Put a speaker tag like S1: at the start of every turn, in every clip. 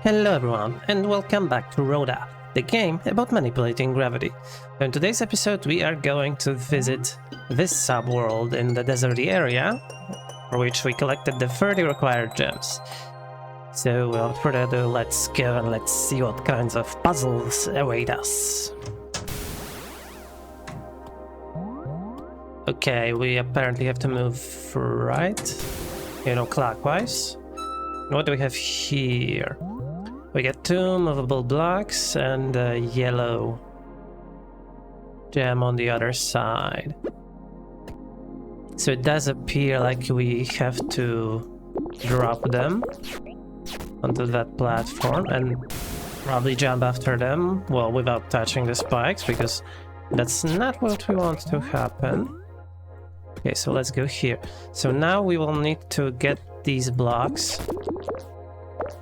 S1: Hello everyone, and welcome back to ROTA, the game about manipulating gravity. In today's episode we are going to visit this subworld in the deserty area, for which we collected the 30 required gems. So without further ado, let's go and let's see what kinds of puzzles await us. Okay, we apparently have to move right, clockwise. What do we have here? We get 2 movable blocks and a yellow gem on the other side. So it does appear like we have to drop them onto that platform and probably jump after them, well, without touching the spikes, because that's not what we want to happen. Okay, so let's go here. So now we will need to get these blocks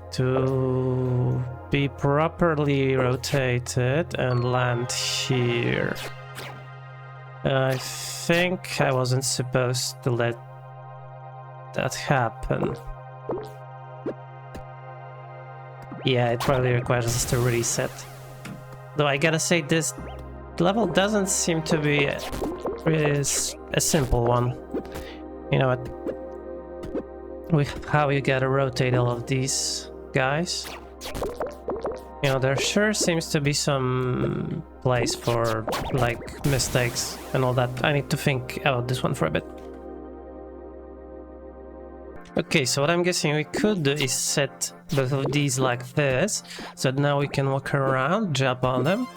S1: to be properly rotated and land here. I think I wasn't supposed to let that happen. Yeah, it probably requires us to reset. Though I gotta say, this level doesn't seem to be a simple one. You know what? With how you gotta rotate all of these guys. You know, there sure seems to be some place for, like, mistakes and all that. I need to think about this one for a bit. Okay, so what I'm guessing we could do is set both of these like this, so that now we can walk around, jump on them,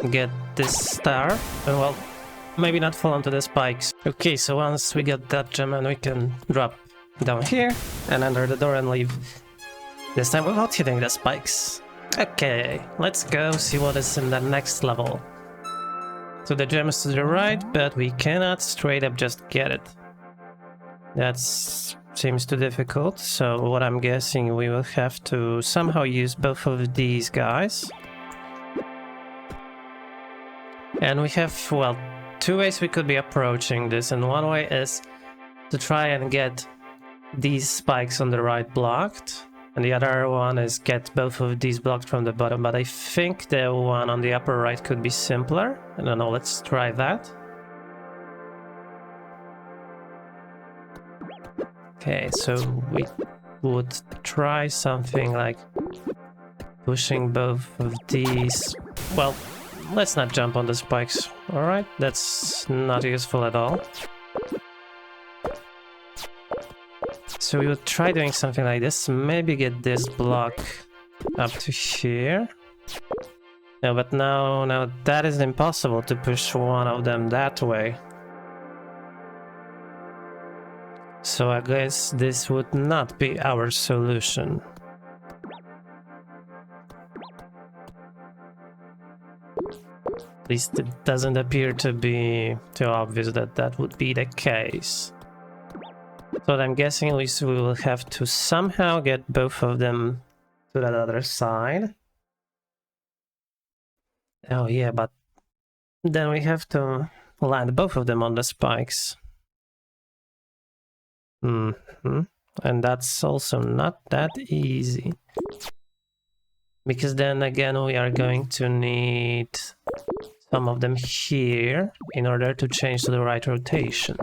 S1: get this star, and well, maybe not fall onto the spikes. Okay, so once we get that gem, and we can drop down here and enter the door and leave. This time without hitting the spikes. Okay, let's go see what is in the next level. So the gem is to the right, but we cannot straight up just get it. That seems too difficult, so what I'm guessing we will have to somehow use both of these guys. And we have, well, 2 ways we could be approaching this, and one way is to try and get these spikes on the right blocked, and the other one is get both of these blocked from the bottom, but I think the one on the upper right could be simpler. I don't know, let's try that. Okay, so we would try something like pushing both of these. Well, let's not jump on the spikes, alright? That's not useful at all. So we would try doing something like this, maybe get this block up to here. No, but now that is impossible to push one of them that way. So I guess this would not be our solution. At least it doesn't appear to be too obvious that that would be the case. So what I'm guessing is we will have to somehow get both of them to that other side. Oh yeah, but then we have to land both of them on the spikes. And that's also not that easy. Because then again we are going to need some of them here in order to change to the right rotation.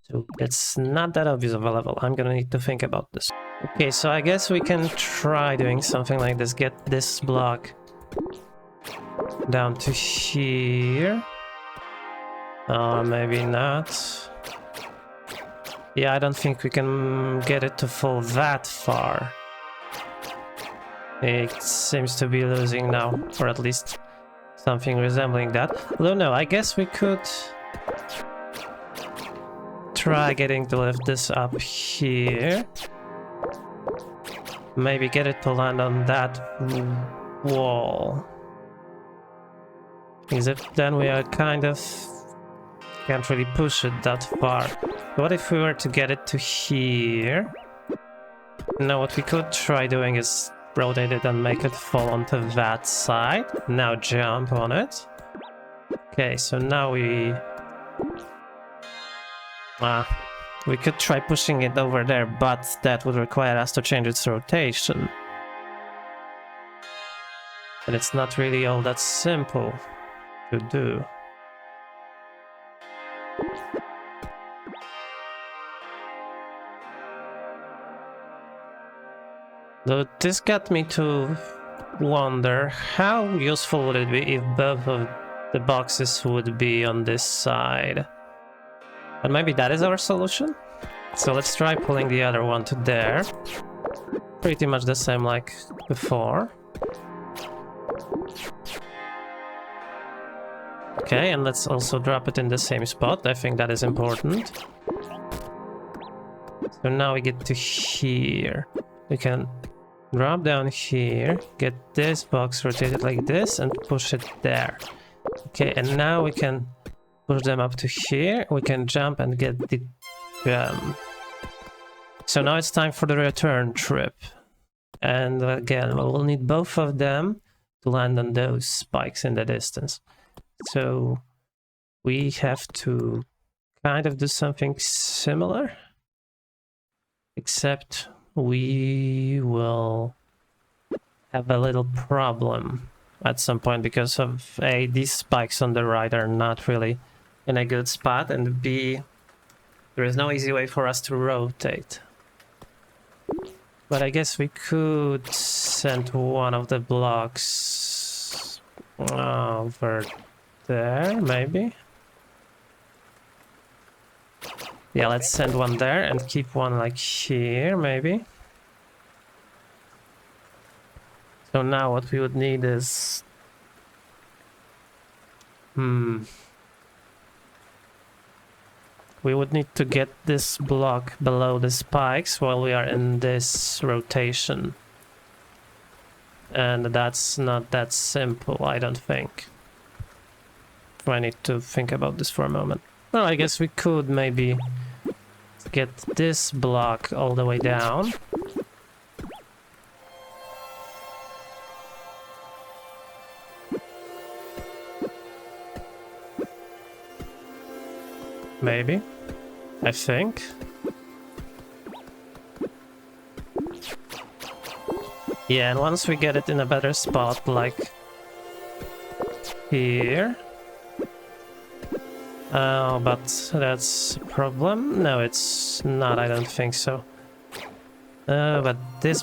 S1: So it's not that obvious of a level. I'm gonna need to think about this. Okay, so I guess we can try doing something like this. Get this block down to here. Maybe not. Yeah, I don't think we can get it to fall that far. It seems to be losing now, or at least something resembling that. Although no, I guess we could try getting to lift this up here. Maybe get it to land on that wall. Because if then we are kind of can't really push it that far. What if we were to get it to here? Now what we could try doing is rotate it and make it fall onto that side. Now jump on it. Okay, so now we could try pushing it over there, but that would require us to change its rotation. And it's not really all that simple to do. Though this got me to wonder how useful would it be if both of the boxes would be on this side. And maybe that is our solution? So let's try pulling the other one to there. Pretty much the same like before. Okay, and let's also drop it in the same spot. I think that is important. So now we get to here. We can drop down here, get this box rotated like this, and push it there. Okay, and now we can push them up to here. We can jump and get the So now it's time for the return trip. And again, we'll need both of them to land on those spikes in the distance. So we have to kind of do something similar, except we will have a little problem at some point because of A, these spikes on the right are not really in a good spot, and B, there is no easy way for us to rotate. But I guess we could send one of the blocks over there, maybe? Yeah, let's send one there and keep one like here, maybe? So now what we would need is... We would need to get this block below the spikes while we are in this rotation. And that's not that simple, I don't think. I need to think about this for a moment. Well, I guess we could maybe get this block all the way down. Maybe. I think. Yeah, and once we get it in a better spot, like here. Oh, but that's a problem? No, it's not, I don't think so. But this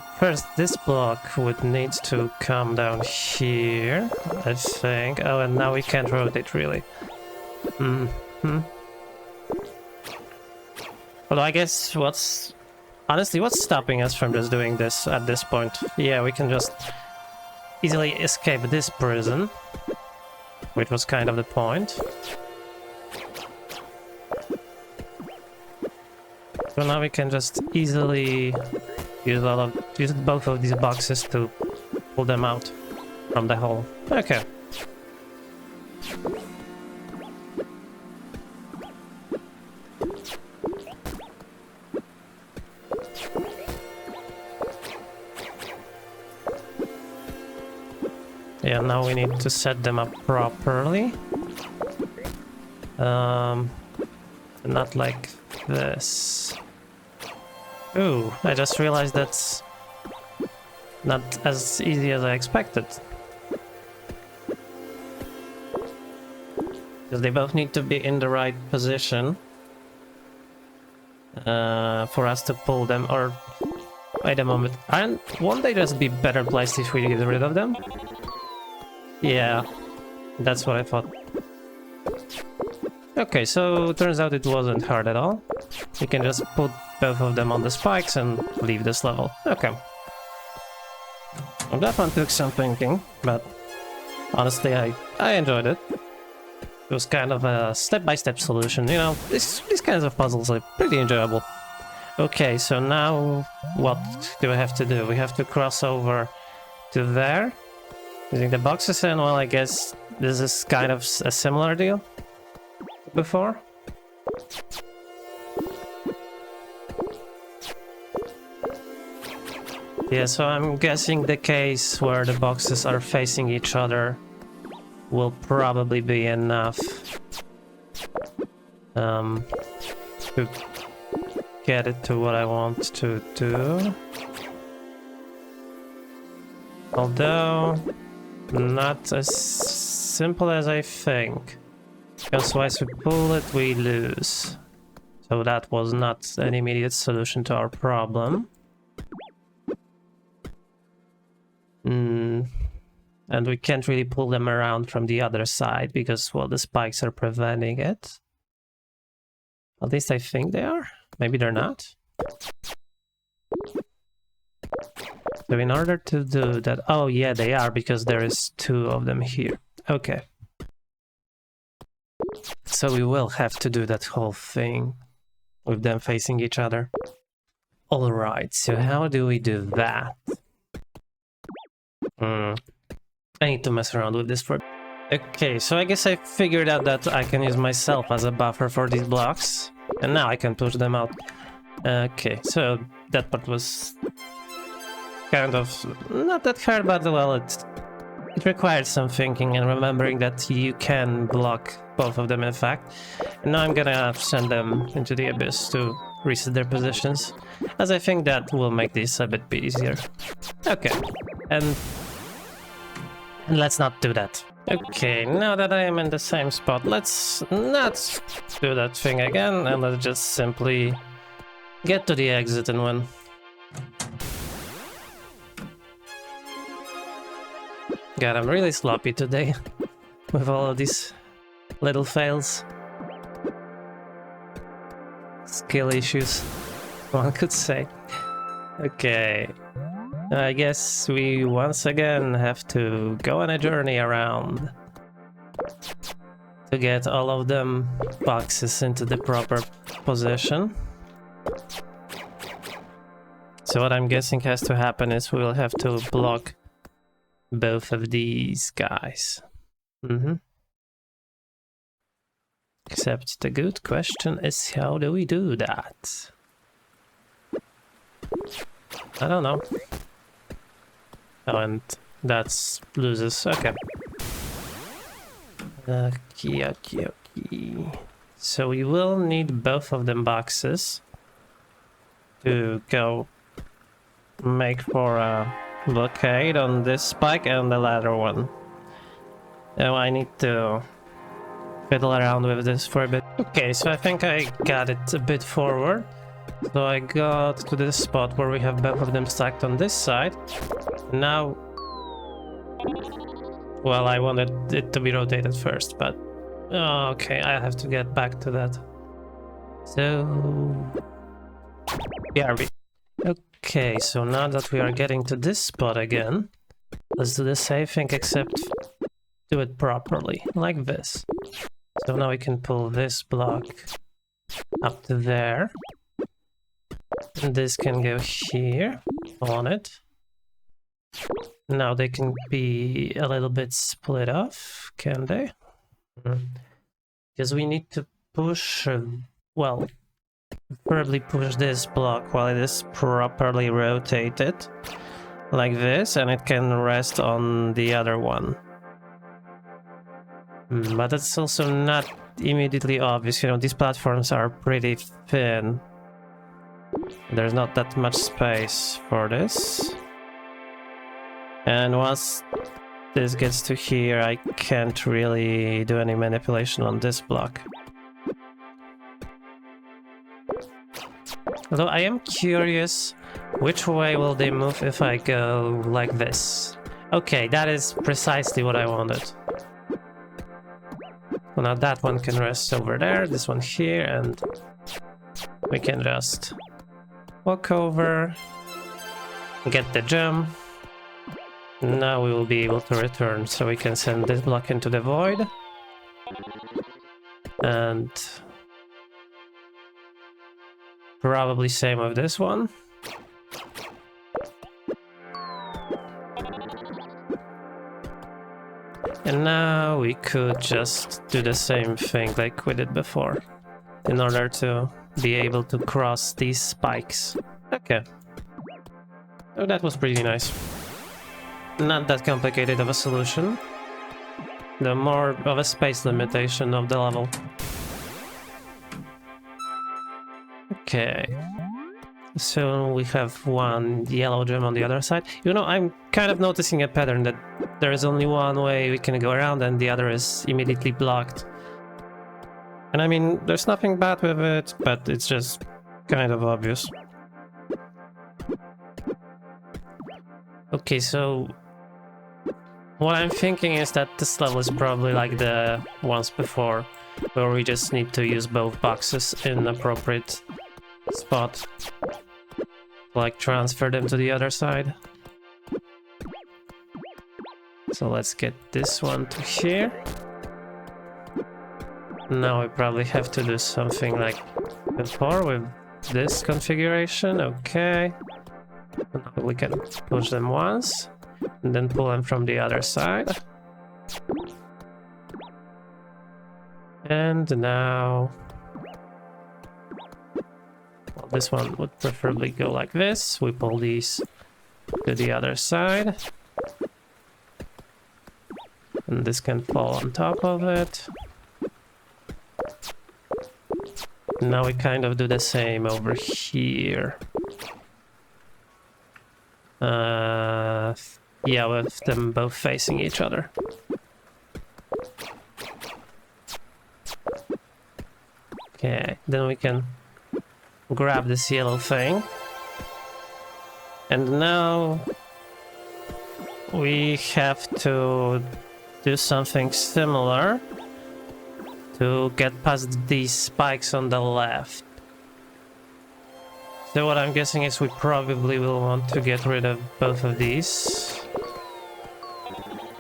S1: block would need to come down here, I think. Oh, and now we can't rotate, really. Although I guess honestly, what's stopping us from just doing this at this point? Yeah, we can just easily escape this prison, which was kind of the point. So now we can just easily use both of these boxes to pull them out from the hole. Okay. Yeah, now we need to set them up properly. Not like this. Ooh, I just realized that's not as easy as I expected. Because they both need to be in the right position for us to pull them, or wait a moment. Won't they just be better placed if we get rid of them? Yeah, that's what I thought. Okay, so turns out it wasn't hard at all. We can just put both of them on the spikes and leave this level. Okay. Well, that one took some thinking, but honestly I enjoyed it. It was kind of a step-by-step solution, you know, these kinds of puzzles are pretty enjoyable. Okay, so now what do we have to do? We have to cross over to there. Using the boxes, and well, I guess this is kind of a similar deal to before. Yeah, so I'm guessing the case where the boxes are facing each other will probably be enough to get it to what I want to do. Although not as simple as I think. Because once we pull it, we lose. So that was not an immediate solution to our problem. And we can't really pull them around from the other side because, well, the spikes are preventing it. At least I think they are. Maybe they're not. So in order to do that... Oh, yeah, they are, because there is 2 of them here. Okay. So we will have to do that whole thing with them facing each other. Alright, so how do we do that? I need to mess around with this for... Okay, so I guess I figured out that I can use myself as a buffer for these blocks. And now I can push them out. Okay, so that part was kind of not that hard, but well, it required some thinking and remembering that you can block both of them in fact. And now I'm gonna send them into the abyss to reset their positions, as I think that will make this a bit easier. Okay, and let's not do that. Okay, now that I am in the same spot, let's not do that thing again, and let's just simply get to the exit and win. God, I'm really sloppy today with all of these little fails. Skill issues, one could say. Okay. I guess we once again have to go on a journey around to get all of them boxes into the proper position. So what I'm guessing has to happen is we'll have to block both of these guys. Except the good question is, how do we do that? I don't know. Oh, and that's loses. Okay. Okay. So we will need both of them boxes to go make for a blockade on this spike and the latter one. Now I need to fiddle around with this for a bit. Okay, so I think I got it a bit forward. So I got to this spot where we have both of them stacked on this side. Now, well, I wanted it to be rotated first, but okay, I have to get back to that. So, BRB. Okay, so now that we are getting to this spot again, let's do the same thing except do it properly, like this. So now we can pull this block up to there. And this can go here on it. Now they can be a little bit split off, can they? Because we need to push, well, preferably push this block while it is properly rotated, like this, and it can rest on the other one. But it's also not immediately obvious, you know, these platforms are pretty thin. There's not that much space for this. And once this gets to here, I can't really do any manipulation on this block. Although I am curious, which way will they move if I go like this? Okay, that is precisely what I wanted. Well, now that one can rest over there, this one here, and we can just walk over, get the gem. Now we will be able to return, so we can send this block into the void. And probably same with this one. And now we could just do the same thing like we did before, in order to be able to cross these spikes. Okay. Oh, that was pretty nice. Not that complicated of a solution. The more of a space limitation of the level. Okay. So we have one yellow gem on the other side. You know, I'm kind of noticing a pattern that there is only one way we can go around and the other is immediately blocked. And I mean, there's nothing bad with it, but it's just kind of obvious. Okay, so what I'm thinking is that this level is probably like the ones before, where we just need to use both boxes in appropriate spot. Like transfer them to the other side. So let's get this one to here. Now we probably have to do something like before with this configuration. Okay. We can push them once and then pull them from the other side. And now well, this one would preferably go like this. We pull these to the other side. And this can fall on top of it. Now we kind of do the same over here. Yeah, with them both facing each other. Okay, then we can grab this yellow thing. And now we have to do something similar to get past these spikes on the left. So what I'm guessing is we probably will want to get rid of both of these.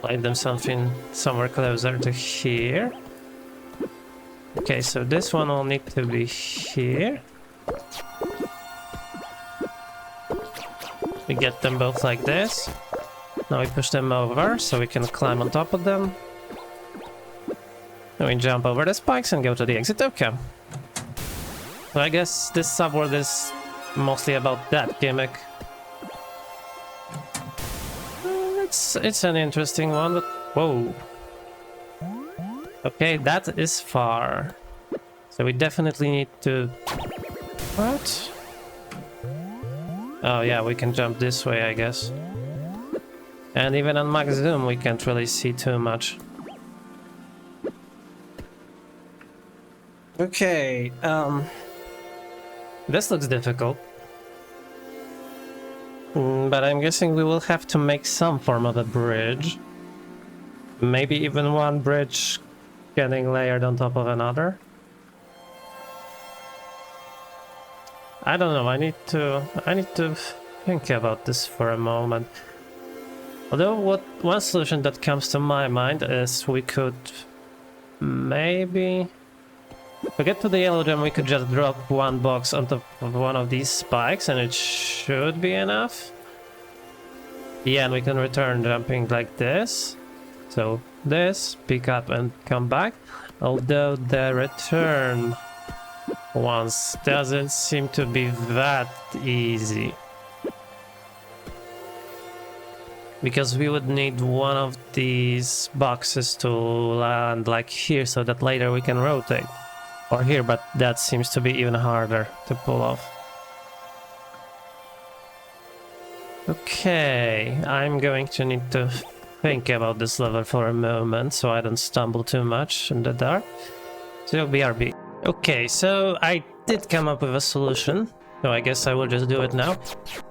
S1: Light them somewhere closer to here. Okay, so this one will need to be here. We get them both like this. Now we push them over so we can climb on top of them. Then we jump over the spikes and go to the exit. Okay. So I guess this subworld is mostly about that gimmick. It's an interesting one, but whoa. Okay, that is far. So we definitely need to... What? Oh yeah, we can jump this way, I guess. And even on max zoom, we can't really see too much. Okay, this looks difficult. But I'm guessing we will have to make some form of a bridge. Maybe even one bridge getting layered on top of another. I don't know, I need to think about this for a moment. Although one solution that comes to my mind is we could maybe... To get to the yellow gem, we could just drop one box on top of one of these spikes and it should be enough. Yeah, and we can return jumping like this. So this, pick up and come back. Although the return once doesn't seem to be that easy. Because we would need one of these boxes to land like here so that later we can rotate. Or here, but that seems to be even harder to pull off. Okay, I'm going to need to think about this level for a moment so I don't stumble too much in the dark. So BRB. Okay, so I did come up with a solution. So I guess I will just do it now.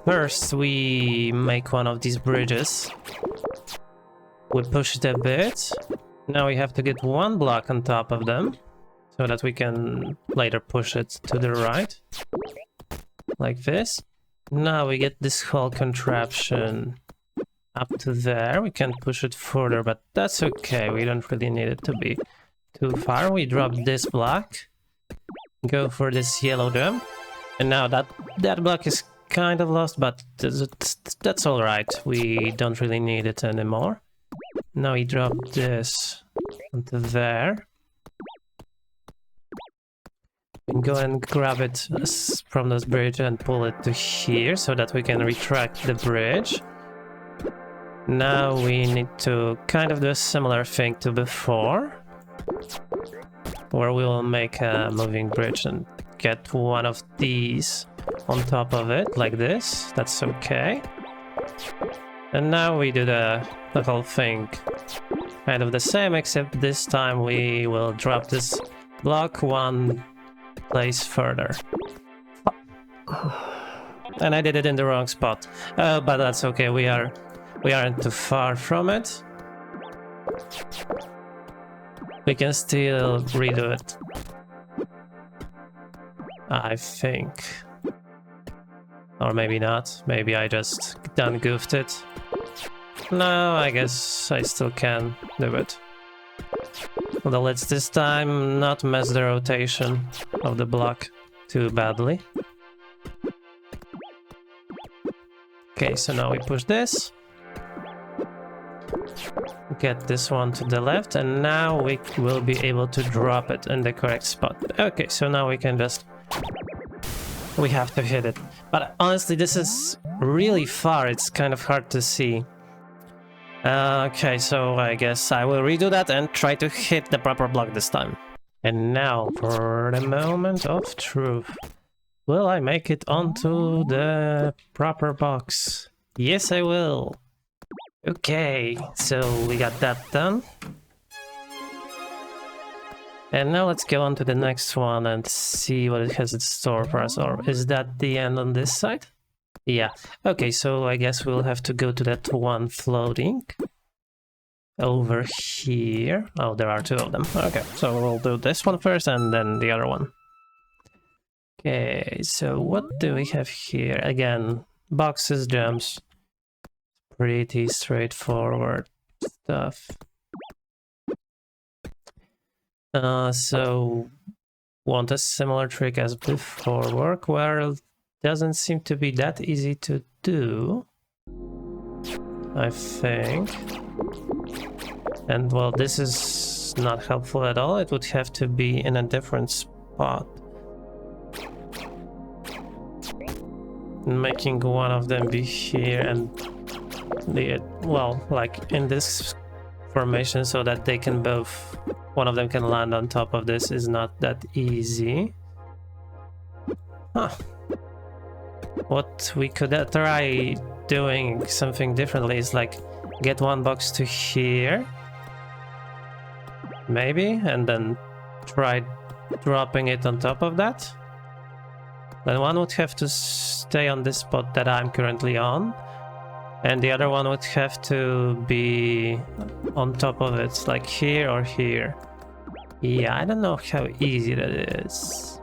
S1: First, we make one of these bridges. We push it a bit. Now we have to get one block on top of them, so that we can later push it to the right. Like this. Now we get this whole contraption up to there. We can push it further, but that's okay. We don't really need it to be too far. We drop this block. Go for this yellow gem. And now that block is kind of lost, but that's alright. We don't really need it anymore. Now we drop this onto there. And go and grab it from this bridge and pull it to here so that we can retract the bridge. Now we need to kind of do a similar thing to before, where we will make a moving bridge and get one of these on top of it like this. That's okay. And now we do the whole thing kind of the same, except this time we will drop this block one place further. And I did it in the wrong spot. But that's okay, we aren't too far from it. We can still redo it, I think. Or maybe not. Maybe I just done goofed it. No, I guess I still can do it. Although let's this time not mess the rotation of the block too badly. Okay, so now we push this. Get this one to the left, and now we will be able to drop it in the correct spot. Okay, so now we can just... we have to hit it. But honestly, this is really far, it's kind of hard to see. Okay, so I guess I will redo that and try to hit the proper block this time. And now for the moment of truth. Will I make it onto the proper box? Yes, I will. Okay, so we got that done. And now let's go on to the next one and see what it has in store for us. Or is that the end on this side? Yeah. Okay, so I guess we'll have to go to that one floating. Over here. Oh, there are two of them. Okay, so we'll do this one first and then the other one. Okay, so what do we have here? Again, boxes, jumps. Pretty straightforward stuff. So want a similar trick as before work? Well, doesn't seem to be that easy to do, I think. And well, this is not helpful at all. It would have to be in a different spot. Making one of them be here and the, well, like in this formation so that they can both, one of them can land on top of this is not that easy. Huh. What we could try doing something differently is like get one box to here, maybe, and then try dropping it on top of that. Then one would have to stay on this spot that I'm currently on, and the other one would have to be on top of it, like here or here. Yeah, I don't know how easy that is.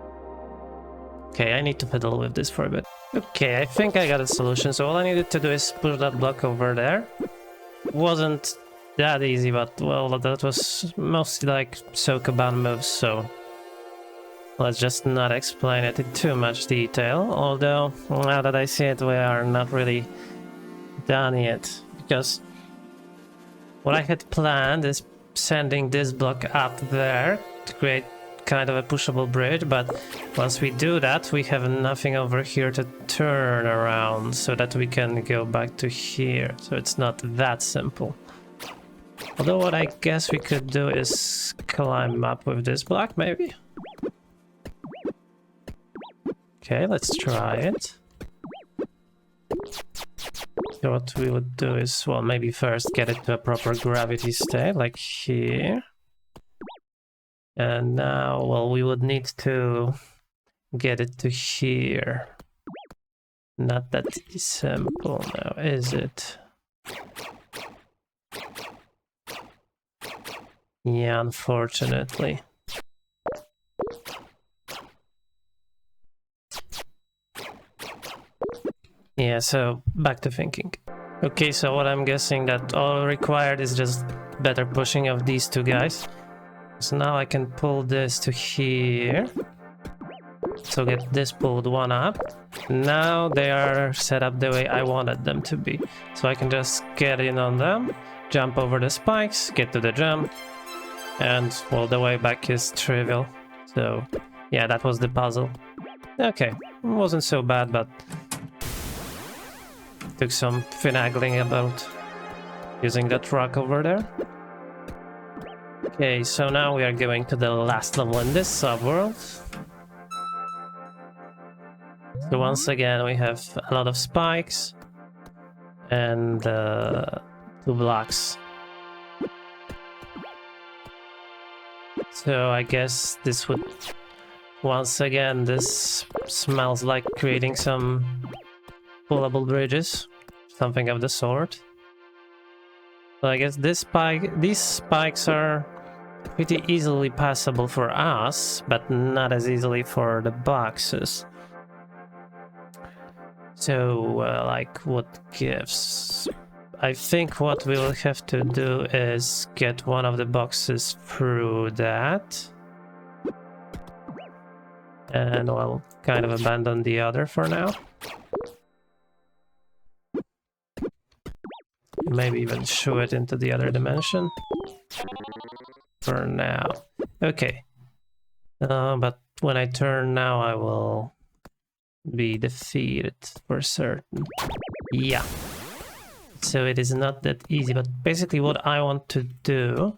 S1: Okay, I need to fiddle with this for a bit. Okay, I think I got a solution. So all I needed to do is push that block over there. Wasn't that easy, but well, that was mostly like Sokoban moves, so let's just not explain it in too much detail. Although, now that I see it, we are not really done yet, because what I had planned is sending this block up there to create kind of a pushable bridge, but once we do that, we have nothing over here to turn around so that we can go back to here. So it's not that simple. Although what I guess we could do is climb up with this block, maybe? Okay, let's try it. So what we would do is, well, maybe first get it to a proper gravity state, like here. And now, well, we would need to get it to here. Not that simple now, is it? Yeah, unfortunately. Yeah, so back to thinking. Okay, so what I'm guessing that all required is just better pushing of these two guys. So now I can pull this to here. So get this pulled one up. Now they are set up the way I wanted them to be. So I can just get in on them, jump over the spikes, get to the jump, and well, the way back is trivial. So yeah, that was the puzzle. Okay, wasn't so bad, but took some finagling about using that rock over there. Okay, so now we are going to the last level in this subworld. So once again we have a lot of spikes. and 2 blocks. So I guess this would, once again, this smells like creating some pullable bridges, something of the sort. So I guess these spikes are pretty easily passable for us, but not as easily for the boxes. So, like, what gives? I think what we'll have to do is get one of the boxes through that. And, well, kind of abandon the other for now. Maybe even shoo it into the other dimension. For now. Okay. But when I turn now, I will be defeated for certain. Yeah. So it is not that easy, but basically what I want to do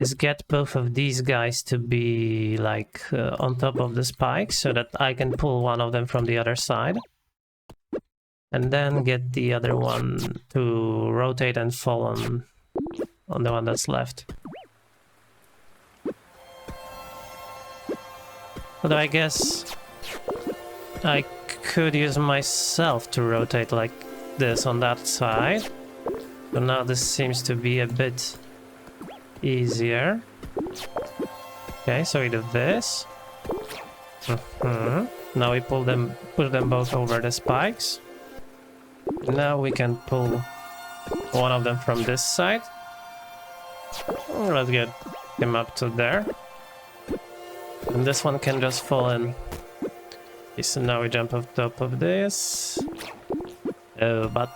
S1: is get both of these guys to be like on top of the spikes so that I can pull one of them from the other side. And then get the other one to rotate and fall on the one that's left. Although I guess I could use myself to rotate like this on that side. So now this seems to be a bit easier. Okay, so we do this. Now we push them both over the spikes. Now we can pull one of them from this side. Let's get him up to there. And this one can just fall in. Okay, so now we jump on top of this. Oh, but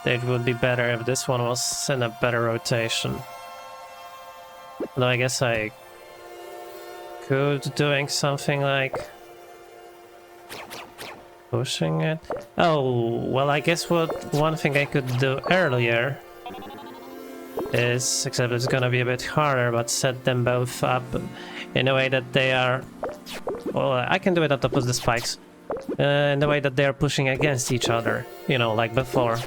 S1: it would be better if this one was in a better rotation. Though I guess I could doing something like pushing it. Oh, well, I guess one thing I could do earlier is, except it's gonna be a bit harder, but set them both up in a way that they are, well, I can do it on top of the spikes, in the way that they are pushing against each other, you know, like before,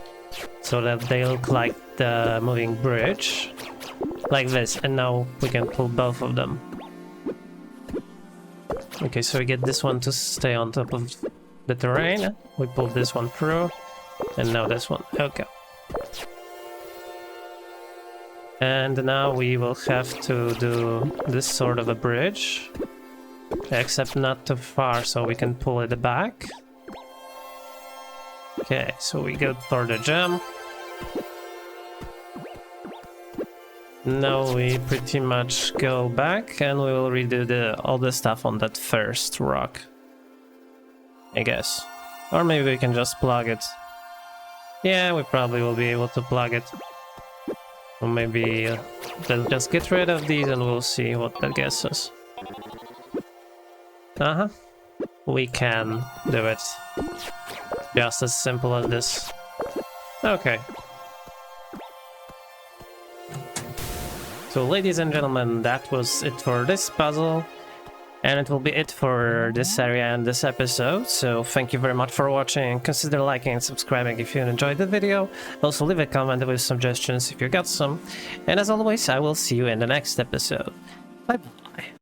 S1: so that they look like the moving bridge, like this, and now we can pull both of them. Okay, so we get this one to stay on top of the terrain, we pull this one through, and now this one, okay. And now we will have to do this sort of a bridge, except not too far, so we can pull it back. Okay, so we go for the jump. Now we pretty much go back and we will redo all the stuff on that first rock, I guess. Or maybe we can just plug it. Yeah, we probably will be able to plug it. Or maybe let's just get rid of these and we'll see what that gets us. We can do it. Just as simple as this. Okay. So ladies and gentlemen, that was it for this puzzle. And it will be it for this area and this episode. So thank you very much for watching. Consider liking and subscribing if you enjoyed the video. Also leave a comment with suggestions if you got some. And as always, I will see you in the next episode. Bye bye.